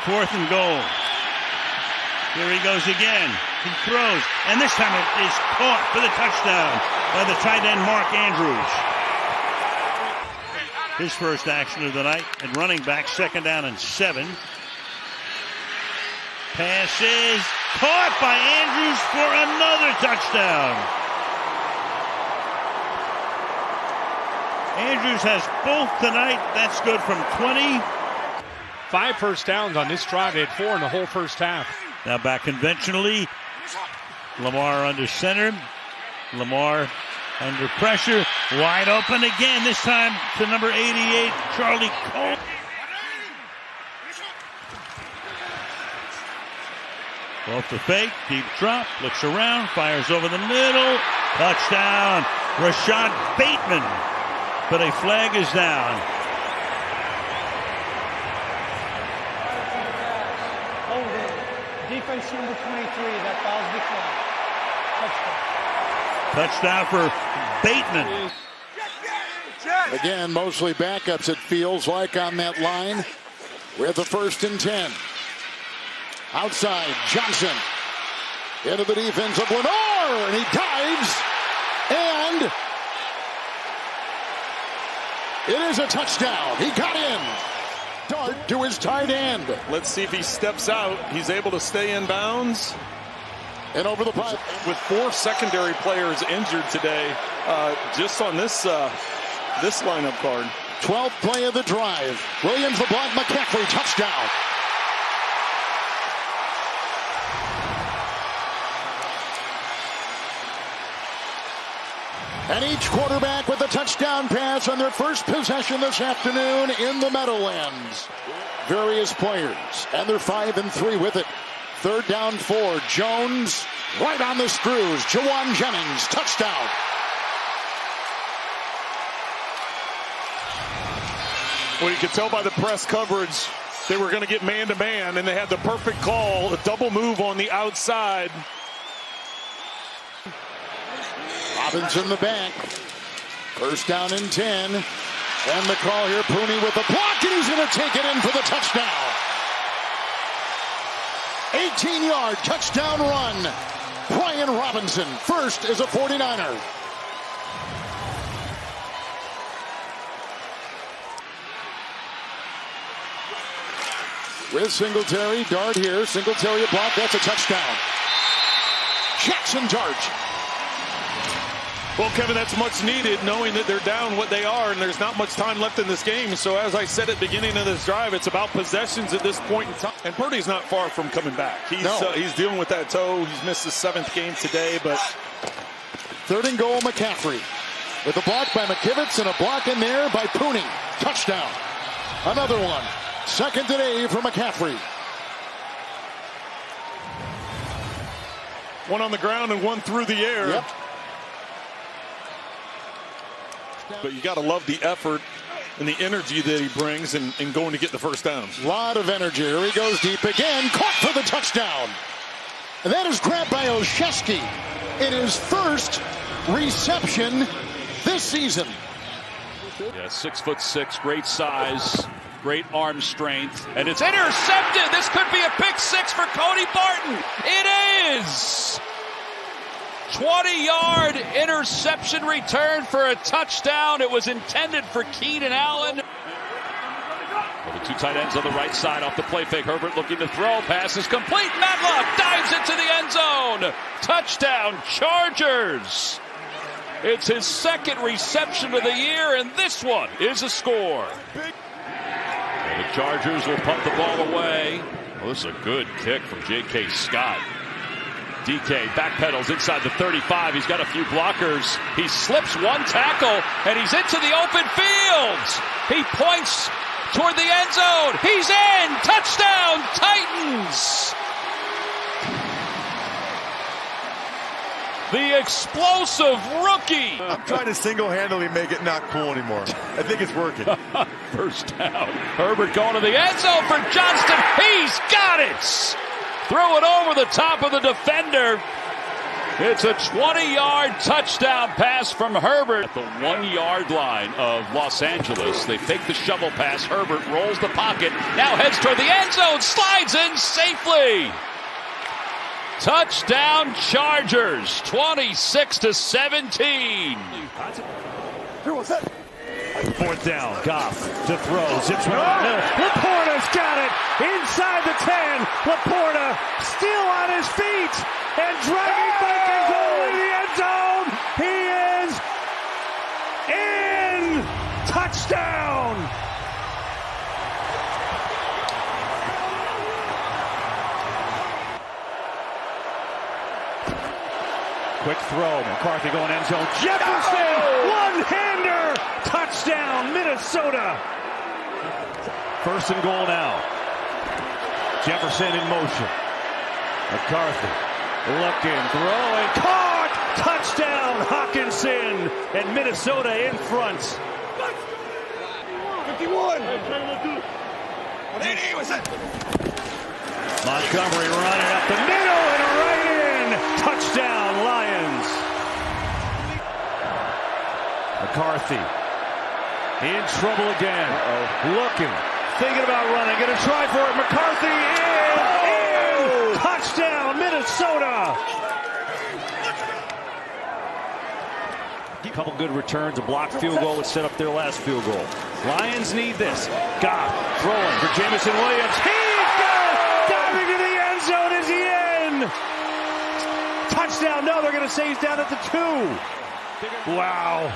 4th and goal. Here he goes again. He throws, and this time it is caught for the touchdown by the tight end Mark Andrews. His first action of the night, and running back, 2nd down and 7. Pass is caught by Andrews for another touchdown. Andrews has both tonight. That's good from 20. 5 first downs on this drive. They had 4 in the whole first half. Now back conventionally. Lamar under center. Lamar under pressure. Wide open again. This time to number 88, Charlie Cole. Off the fake. Deep drop. Looks around. Fires over the middle. Touchdown. Rashad Bateman. But a flag is down. Defense number 23, that fouls before. Touchdown for Bateman. Again, mostly backups, it feels like, on that line. With the 1st and 10. Outside, Johnson. Into the defense of Lenore, and he dives. And it is a touchdown. He got in. Dart to his tight end. Let's see if he steps out. He's able to stay in bounds. And over the pipe. With 4 secondary players injured today, just on this lineup card. 12th play of the drive. Williams the block, McCaffrey, touchdown. And each quarterback with a touchdown pass on their first possession this afternoon in the Meadowlands. Various players, and they're 5 and 3 with it. 3rd down 4. Jones right on the screws. Jawan Jennings, touchdown. Well, you could tell by the press coverage they were going to get man-to-man, and they had the perfect call, a double move on the outside. Robbins in the back. 1st down and 10. And the call here, Pooney with the block, and he's going to take it in for the touchdown. 18-yard touchdown run. Brian Robinson, first as a 49er. With Singletary, Dart here. Singletary a block, that's a touchdown. Jackson Dart. Well, Kevin, that's much needed, knowing that they're down what they are, and there's not much time left in this game. So as I said at the beginning of this drive, it's about possessions at this point in time. And Purdy's not far from coming back. He's dealing with that toe. He's missed his 7th game today, but 3rd and goal, McCaffrey. With a block by McKivitz and a block in there by Pooney. Touchdown. Another one. 2nd today for McCaffrey. 1 on the ground and 1 through the air. Yep. But you got to love the effort and the energy that he brings in going to get the 1st down. A lot of energy. Here he goes deep again. Caught for the touchdown. And that is grabbed by Olszewski in his 1st reception this season. Yeah, 6'6", great size, great arm strength, and it's intercepted. This could be a pick 6 for Cody Barton. It is. 20-yard interception return for a touchdown. It was intended for Keenan Allen. Well, the 2 tight ends on the right side off the play fake. Herbert looking to throw. Pass is complete. Matlock dives into the end zone. Touchdown, Chargers. It's his 2nd reception of the year, and this one is a score. And the Chargers will punt the ball away. Well, this is a good kick from J.K. Scott. DK backpedals inside the 35. He's got a few blockers. He slips 1 tackle, and he's into the open field. He points toward the end zone. He's in. Touchdown, Titans. The explosive rookie. I'm trying to single-handedly make it not cool anymore. I think it's working. 1st down. Herbert going to the end zone for Johnston. He's got it. Throw it over the top of the defender. It's a 20-yard touchdown pass from Herbert at the 1-yard line of Los Angeles. They fake the shovel pass. Herbert rolls the pocket, now heads toward the end zone, slides in safely. Touchdown Chargers, 26-17. Fourth down, Goff to throw, zips right middle. Laporta's got it inside the 10. Laporta still on his feet and driving back his goal in the end zone. He is in. Touchdown. Quick throw, McCarthy going end zone. Jefferson, one-hander, touchdown, Minnesota. First and goal now. Jefferson in motion. McCarthy looking, throwing, caught, touchdown, Hawkinson, and Minnesota in front. 51. Montgomery running up the middle and right in. Touchdown, Lions. McCarthy in trouble again. Looking, thinking about running, going to try for it. McCarthy in. Touchdown, Minnesota. A couple good returns, a blocked field goal would set up their last field goal. Lions need this. Goff throwing for Jamison Williams. He's got it! Diving to the end zone. Is he in? Touchdown. No, they're going to say he's down at the 2. Wow.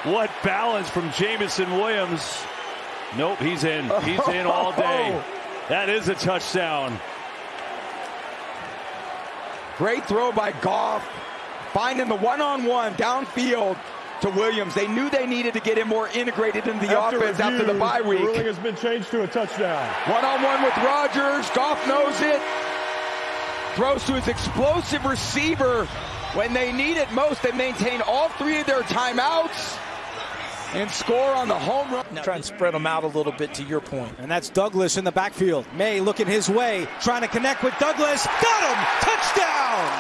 What balance from Jamison Williams. Nope, he's in. He's in all day. That is a touchdown. Great throw by Goff. Finding the one-on-one downfield to Williams. They knew they needed to get him more integrated into the offense after the bye week. The ruling has been changed to a touchdown. One-on-one with Rodgers. Goff knows it. Throws to his explosive receiver when they need it most. They maintain all 3 of their timeouts and score on the home run. Try and spread them out a little bit, to your point. And that's Douglas in the backfield. May looking his way, trying to connect with Douglas. Got him! Touchdown!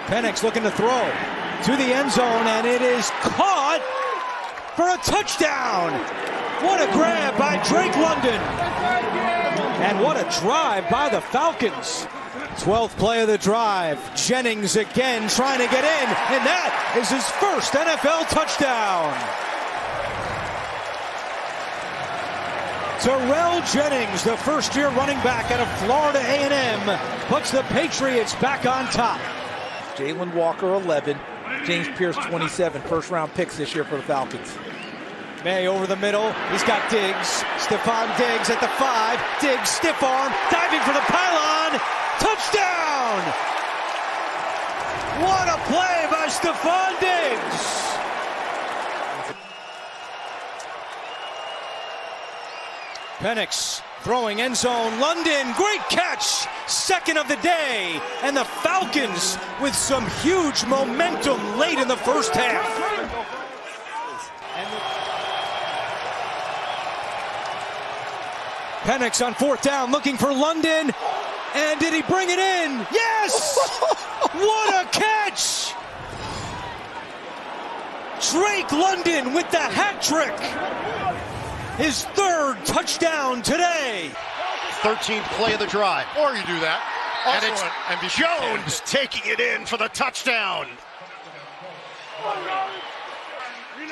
Penix looking to throw to the end zone, and it is caught for a touchdown. What a grab by Drake London. And what a drive by the Falcons. 12th play of the drive. Jennings again trying to get in, and that is his first NFL touchdown. Terrell Jennings, the first-year running back out of Florida A&M, puts the Patriots back on top. Jalen Walker, 11. James Pierce, 27. First-round picks this year for the Falcons. May over the middle. He's got Diggs. Stephon Diggs at the 5. Diggs, stiff arm, diving for the pylon. Touchdown! What a play by Stephon Diggs! Penix throwing end zone. London, great catch! Second of the day. And the Falcons with some huge momentum late in the first half. Penix on 4th down looking for London. And did he bring it in? Yes! What a catch! Drake London with the hat trick. His 3rd touchdown today. 13th play of the drive. Or you do that. And it's Jones taking it in for the touchdown.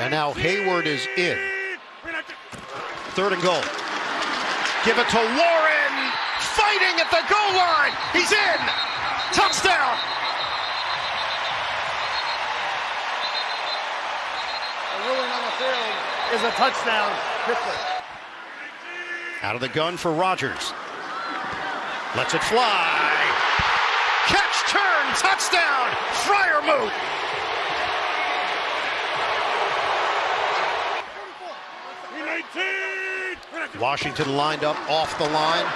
And now Hayward is in. 3rd and goal. Give it to Warren. Fighting at the goal line. He's in. Touchdown. The ruling on the field is a touchdown. Out of the gun for Rodgers. Lets it fly. Catch, turn, touchdown. Freiermuth. Washington lined up off the line.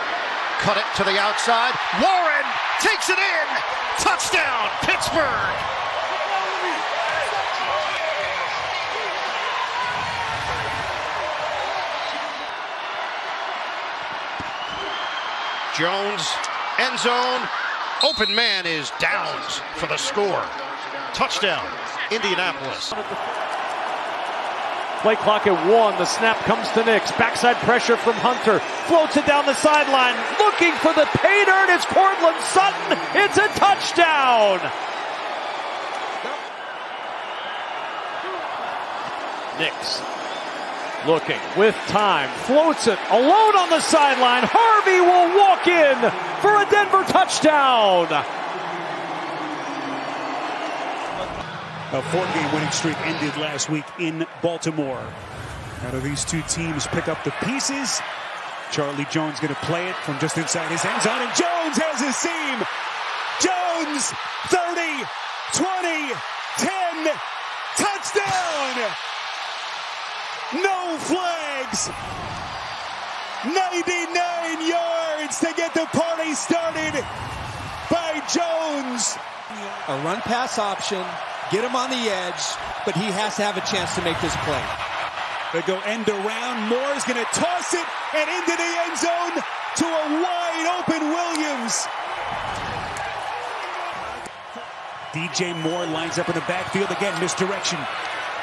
Cut it to the outside. Warren takes it in. Touchdown, Pittsburgh. Jones, end zone, open man is Downs for the score. Touchdown, Indianapolis. Play clock at 1. The snap comes to Nix. Backside pressure from Hunter. Floats it down the sideline. Looking for the pay dirt. It's Cortland Sutton. It's a touchdown. Nix looking with time. Floats it alone on the sideline. Harvey will walk in for a Denver touchdown. A 4-game winning streak ended last week in Baltimore. How do these two teams pick up the pieces? Charlie Jones going to play it from just inside his end zone, and Jones has his seam. Jones, 30, 20, 10, touchdown! No flags. 99 yards to get the party started by Jones. A run-pass option. Get him on the edge, but he has to have a chance to make this play. They go end around. Moore's going to toss it and into the end zone to a wide open Williams. DJ Moore lines up in the backfield again. Misdirection.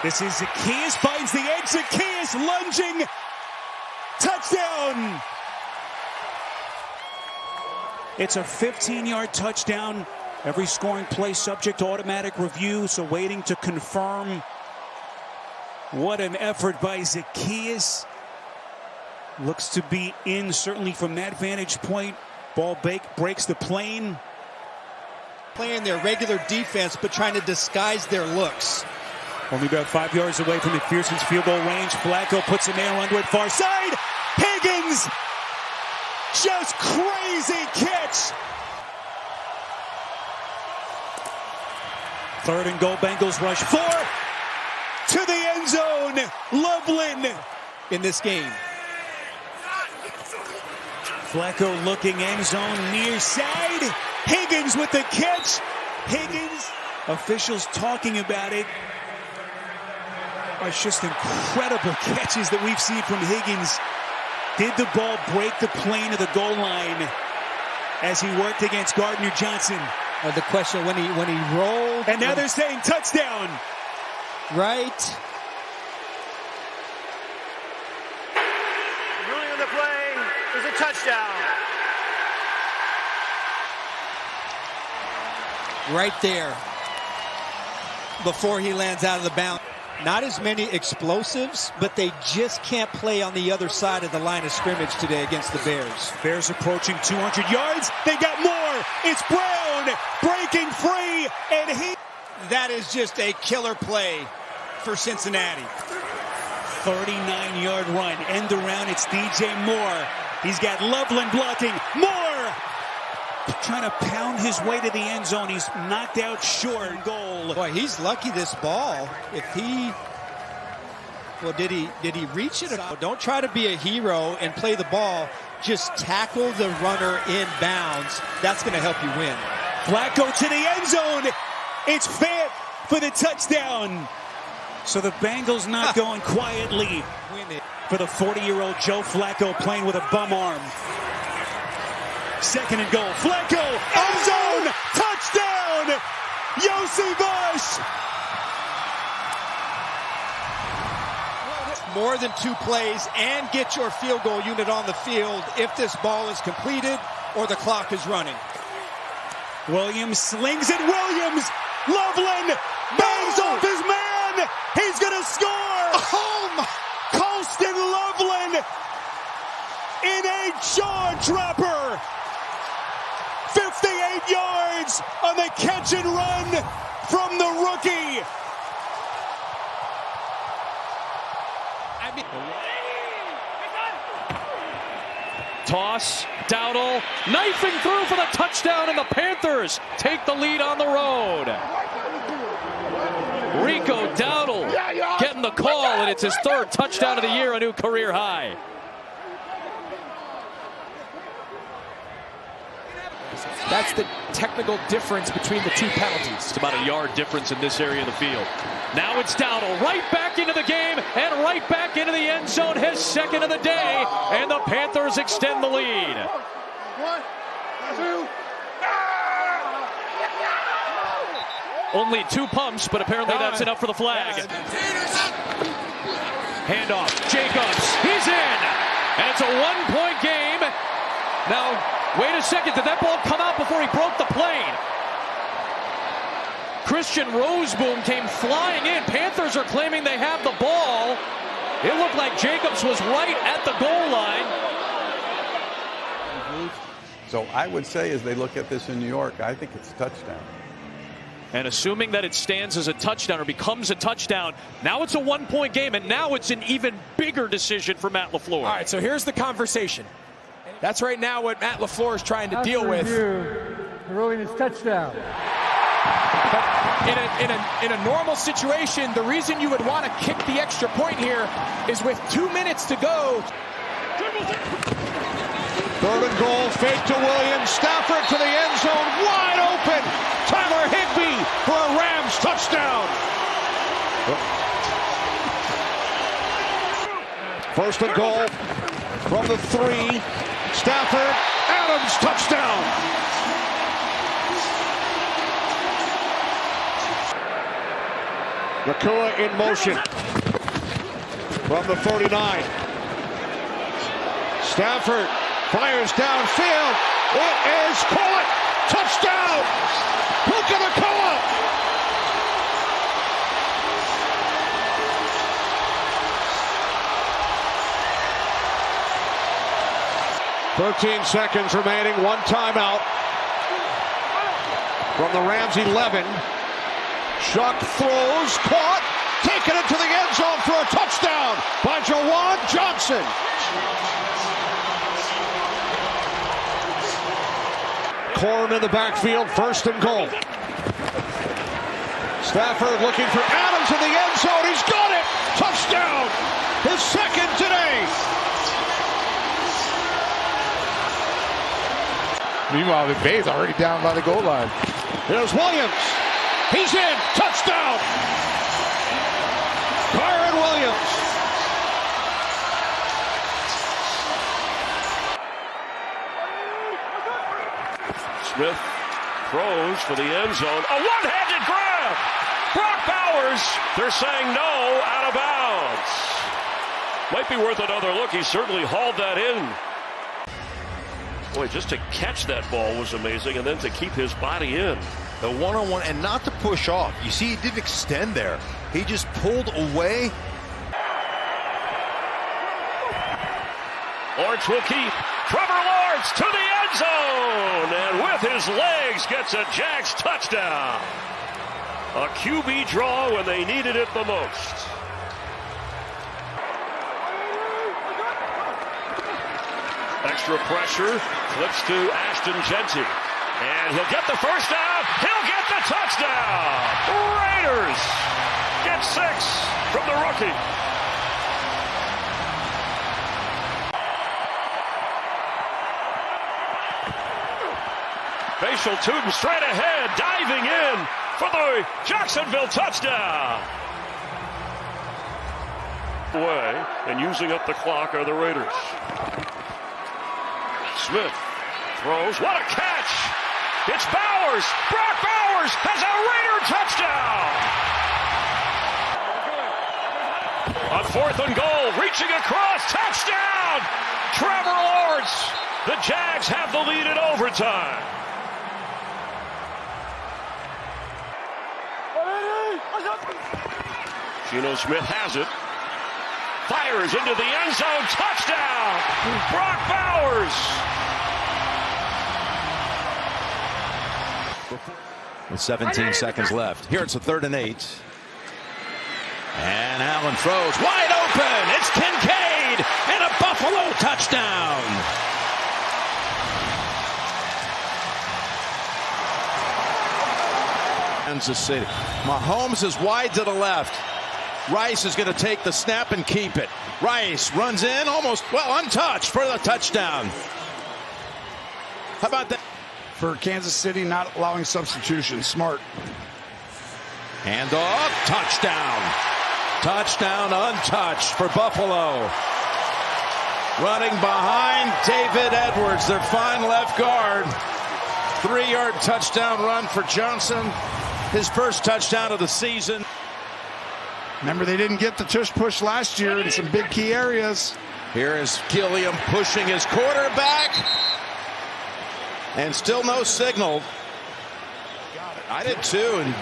This is Zacchaeus, finds the edge. Zacchaeus lunging. Touchdown. It's a 15-yard touchdown. Every scoring play subject to automatic review, so waiting to confirm. What an effort by Zacchaeus. Looks to be in, certainly from that vantage point. Ball breaks the plane. Playing their regular defense, but trying to disguise their looks. Only about 5 yards away from McPherson's field goal range. Flacco puts a man under it, far side. Higgins, just crazy catch. 3rd and goal, Bengals rush 4 to the end zone. Loveland in this game. Flacco looking end zone near side. Higgins with the catch. Higgins, officials talking about it. It's just incredible catches that we've seen from Higgins. Did the ball break the plane of the goal line as he worked against Gardner Johnson? The question when he rolled, and now they're saying touchdown. Right. Ruling on the play is a touchdown. Right there. Before he lands out of the bound. Not as many explosives, but they just can't play on the other side of the line of scrimmage today against the Bears. Bears approaching 200 yards. They got more. It's Brown breaking free, and that is just a killer play for Cincinnati. 39-yard run. End around. It's DJ Moore. He's got Loveland blocking. Moore trying to pound his way to the end zone. He's knocked out short. Goal. Boy, he's lucky this ball. If he, well, did he reach it? Don't try to be a hero and play the ball. Just tackle the runner in bounds. That's going to help you win. Flacco to the end zone. It's Fant for the touchdown. So the Bengals not going quietly for the 40-year-old Joe Flacco playing with a bum arm. 2nd and goal. Flacco, end zone, touchdown! Yossi Bush! More than 2 plays and get your field goal unit on the field if this ball is completed or the clock is running. Williams slings it. Williams, Loveland, bangs off his man. He's going to score. Home. Colston Loveland in a jaw-dropper. 58 yards on the catch and run from the rookie. Toss, Dowdle, knifing through for the touchdown, and the Panthers take the lead on the road. Rico Dowdle getting the call, and it's his 3rd touchdown of the year, a new career high. That's the technical difference between the 2 penalties. It's about a yard difference in this area of the field. Now it's Dowdle right back into the game and right back into the end zone, his 2nd of the day, and the Panthers extend the lead. Only 2 pumps, but apparently that's enough for the flag. Handoff, Jacobs, he's in! And it's a 1-point game. Now, wait a second, did that ball come out before he broke the plane? Christian Roseboom came flying in. Panthers are claiming they have the ball. It looked like Jacobs was right at the goal line. So I would say, as they look at this in New York, I think it's a touchdown. And assuming that it stands as a touchdown or becomes a touchdown, now it's a 1-point game, and now it's an even bigger decision for Matt LaFleur. All right, so here's the conversation. That's right now what Matt LaFleur is trying to deal with. The ruling is touchdown. But in a normal situation, the reason you would want to kick the extra point here is with 2 minutes to go. 3rd and goal, fake to Williams. Stafford to the end zone, wide open. Tyler Higbee for a Rams touchdown. 1st and goal from the 3. Stafford, Adams, touchdown. Nakua in motion from the 49. Stafford fires downfield. It is caught. Touchdown. Puka Nakua. 13 seconds remaining. 1 timeout from the Rams 11. Shuck throws, caught, taken into the end zone for a touchdown by Jawan Johnson. Corn in the backfield, 1st and goal. Stafford looking for Adams in the end zone. He's got it. Touchdown. His 2nd today. Meanwhile, the Bay's already down by the goal line. Here's Williams. He's in. Touchdown. Kyron Williams. Smith throws for the end zone. A one-handed grab. Brock Bowers. They're saying no, out of bounds. Might be worth another look. He certainly hauled that in. Boy, just to catch that ball was amazing, and then to keep his body in. The one-on-one, and not to push off. You see, he didn't extend there. He just pulled away. Lawrence will keep. Trevor Lawrence to the end zone, and with his legs gets a Jags touchdown. A QB draw when they needed it the most. Extra pressure, flips to Ashton Genty, and he'll get the first down. He'll get the touchdown. Raiders get 6 from the rookie. Facial Tootin straight ahead, diving in for the Jacksonville touchdown. Away and using up the clock are the Raiders. Smith throws. What a catch! It's Bowers. Brock Bowers has a Raider touchdown. On 4th and goal, reaching across, touchdown! Trevor Lawrence. The Jags have the lead in overtime. Geno Smith has it. Fires into the end zone. Touchdown! Brock Bowers! With 17 seconds left. Here it's a 3rd and 8. And Allen throws wide open. It's Kincaid and a Buffalo touchdown. Kansas City. Mahomes is wide to the left. Rice is going to take the snap and keep it. Rice runs in almost, well, untouched for the touchdown. How about that? For Kansas City, not allowing substitutions. Smart. Handoff, touchdown. Touchdown untouched for Buffalo. Running behind David Edwards, their fine left guard. 3-yard touchdown run for Johnson. His first touchdown of the season. Remember, they didn't get the tush push last year in some big key areas. Here is Gilliam pushing his quarterback. And still no signal. I did too. And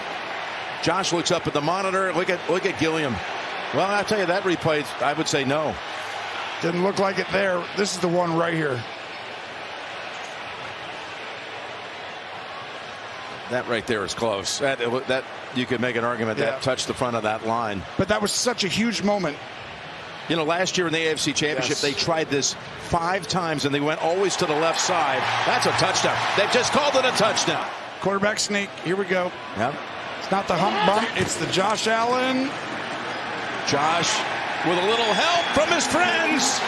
Josh looks up at the monitor. Look at Gilliam. Well, I'll tell you, that replay, I would say no. Didn't look like it there. This is the one right here. That right there is close. That you could make an argument that touched the front of that line. But that was such a huge moment. You know, last year in the AFC Championship, they tried this 5 times, and they went always to the left side. That's a touchdown. They've just called it a touchdown. Quarterback sneak. Here we go. Yep. It's not the hump bump. It's the Josh Allen. Josh with a little help from his friends.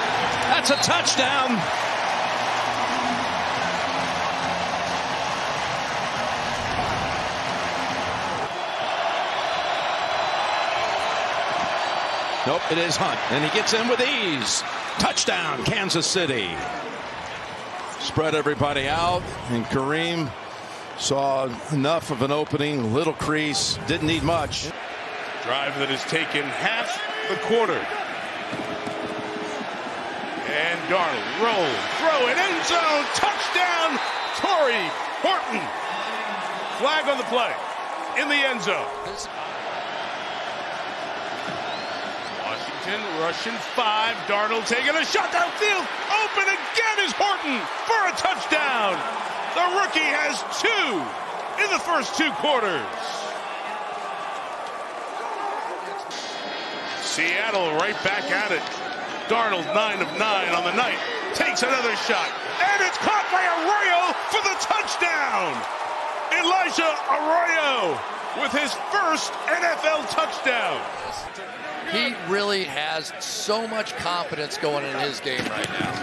That's a touchdown. Nope, it is Hunt, and he gets in with ease. Touchdown, Kansas City. Spread everybody out, and Kareem saw enough of an opening, little crease, didn't need much. Drive that has taken half the quarter. And Darnold roll, throw it, end zone, touchdown, Torrey Horton. Flag on the play, in the end zone. Russian 5, Darnold taking a shot downfield, open again is Horton for a touchdown. The rookie has 2 in the first 2 quarters. Seattle right back at it. Darnold 9 of 9 on the night, takes another shot, and it's caught by Arroyo for the touchdown. Elijah Arroyo with his first NFL touchdown. He really has so much confidence going in his game right now.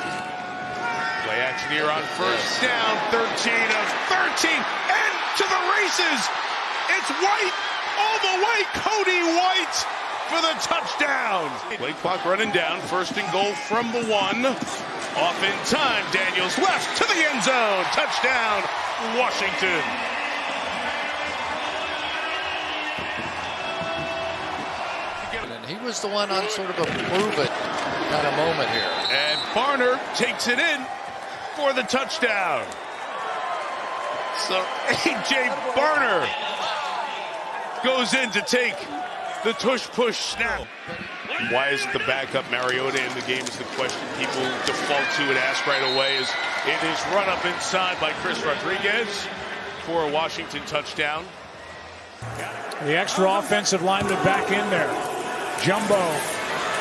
Play action here on first down, 13 of 13, and to the races. It's White, all the way, Cody White for the touchdown. Play clock running down, first and goal from the 1. Off in time, Daniels left to the end zone. Touchdown, Washington. He was the one on sort of a prove it kind of moment here. And Barner takes it in for the touchdown. So A.J. Barner goes in to take the tush-push snap. Why is the backup Mariota in the game is the question people default to and ask right away. Is it is run up inside by Chris Rodriguez for a Washington touchdown. The extra offensive lineman back in there. Jumbo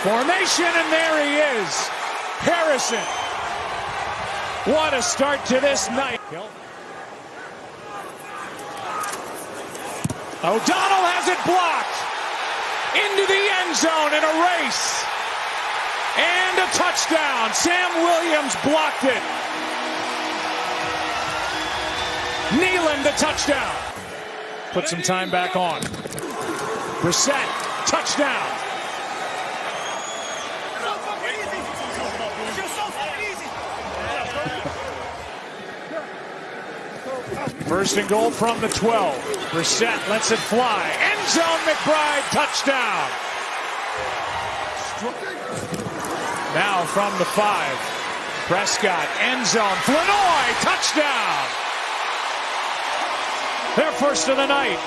formation, and there he is. Harrison. What a start to this night. O'Donnell has it blocked. Into the end zone in a race. And a touchdown. Sam Williams blocked it. Nealon the touchdown. Put some time back on. Brissett, touchdown. First and goal from the 12. Brissett lets it fly. End zone, McBride, touchdown. Now from the 5. Prescott, end zone. Flanoy, touchdown. Their first of the night.